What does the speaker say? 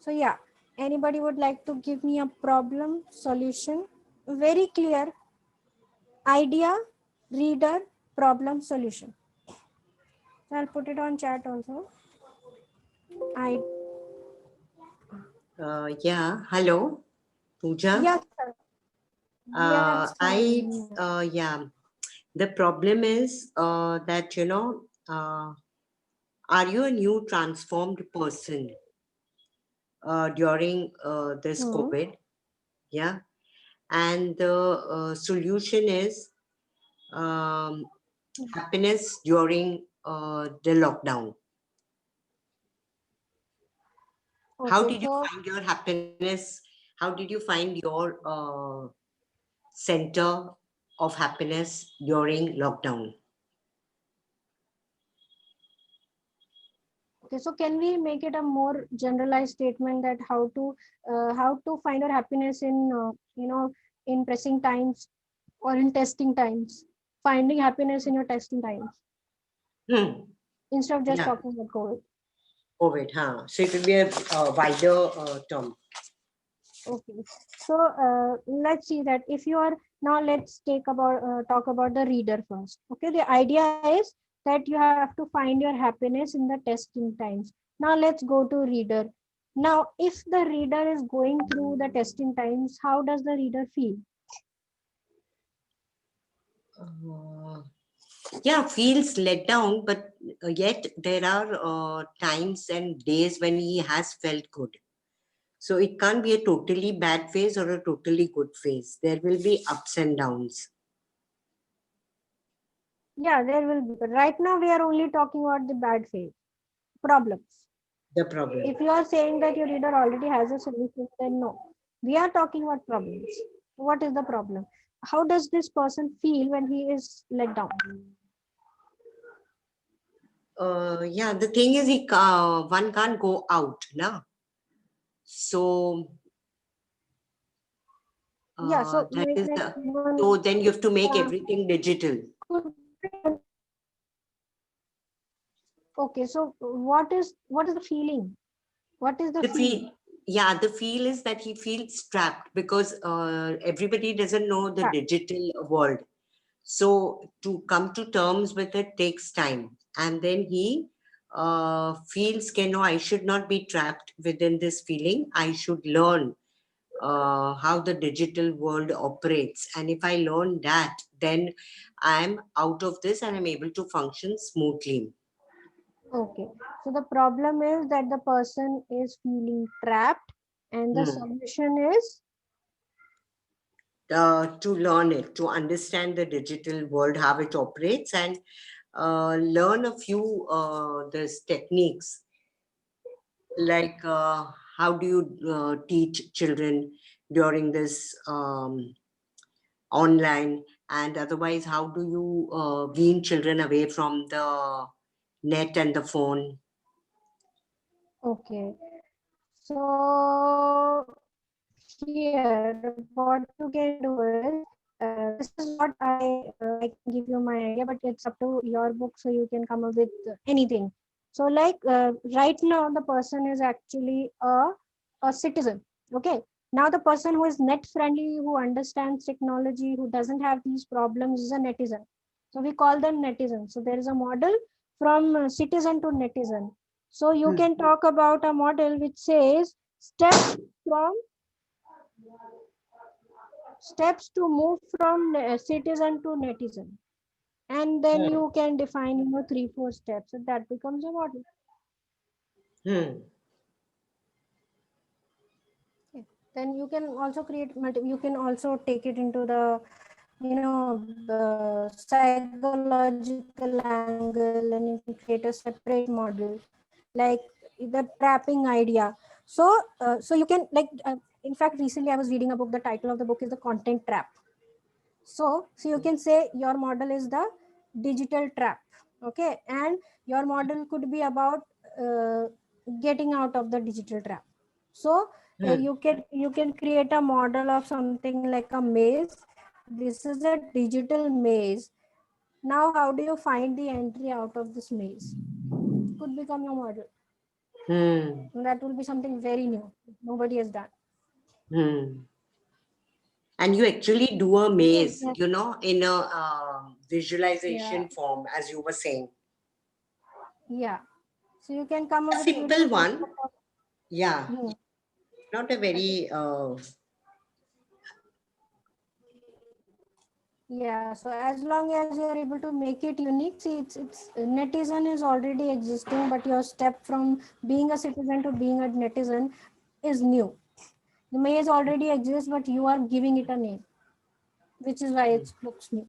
So yeah, anybody would like to give me a problem solution? Very clear idea, reader, problem, solution. So I'll put it on chat also. Yeah, hello, Pooja. Yes, sir. Yes, sir. Yeah, the problem is that, are you a new transformed person during this COVID? Yeah. And the solution is happiness during the lockdown. How Okay, did you so find your happiness? How did you find your center of happiness during lockdown? okay, so can we make it a more generalized statement that how to find your happiness in in pressing times or in testing times, finding happiness in your testing times Hmm. instead of just Yeah, talking about COVID. COVID, huh? So it will be a wider term. Okay, so let's see that if you are now let's talk about the reader first. Okay, the idea is that you have to find your happiness in the testing times. Now let's go to reader. Now, if the reader is going through the testing times, how does the reader feel? Uh, yeah, feels let down, but yet there are times and days when he has felt good. So it can't be a totally bad phase or a totally good phase. There will be ups and downs. Yeah, there will be. But right now, we are only talking about the bad phase problems. The problem. If you are saying that your reader already has a solution, then no. We are talking about problems. What is the problem? How does this person feel when he is let down? Yeah, the thing is, one can't go out now. So Yeah, so that is like the. one So then you have to make example everything digital. could be, okay, so what is the feeling? What is the The feel? feel, yeah, the feel is that he feels trapped because everybody doesn't know the Yeah. digital world. So to come to terms with it takes time, and then he feels, no, I should not be trapped within this feeling. I should learn how the digital world operates, and if I learn that, then I'm out of this and I'm able to function smoothly. Okay. So the problem is that the person is feeling trapped, and the Hmm. solution is To learn it, to understand the digital world, how it operates, and learn a few this techniques, like how do you teach children during this online, and otherwise how do you wean children away from the net and the phone. okay. So here, what you can do is this is what I can give you my idea, but it's up to your book, so you can come up with anything. So like right now, the person is actually a citizen. Okay. Now the person who is net friendly, who understands technology, who doesn't have these problems is a netizen. So we call them netizens. So there is a model from citizen to netizen. So you Hmm. can talk about a model which says from steps to move from citizen to netizen, and then Hmm. you can define 3-4 steps, so that becomes a model. Hmm. Okay. Then you can also you can also take it into the the psychological angle, and you can create a separate model like the trapping idea. So you can in fact recently I was reading a book. The title of the book is The Content Trap. So you can say your model is the digital trap. Okay, and your model could be about uh, getting out of the digital trap. So Hmm. you can create a model of something like a maze. This is a digital maze. Now how do you find the entry out of this maze? Could become your model. Hmm. And that will be something very new. Nobody has done. Hmm. And you actually do a maze, you know, in a visualization Yeah, form, as you were saying. yeah. So you can come up A with a beautiful simple picture one. of, Yeah. hmm, Not a very, yeah. So as long as you are able to make it unique, see, it's netizen is already existing, but your step from being a citizen to being a netizen is new. The maze already exists, but you are giving it a name, which is why it looks new.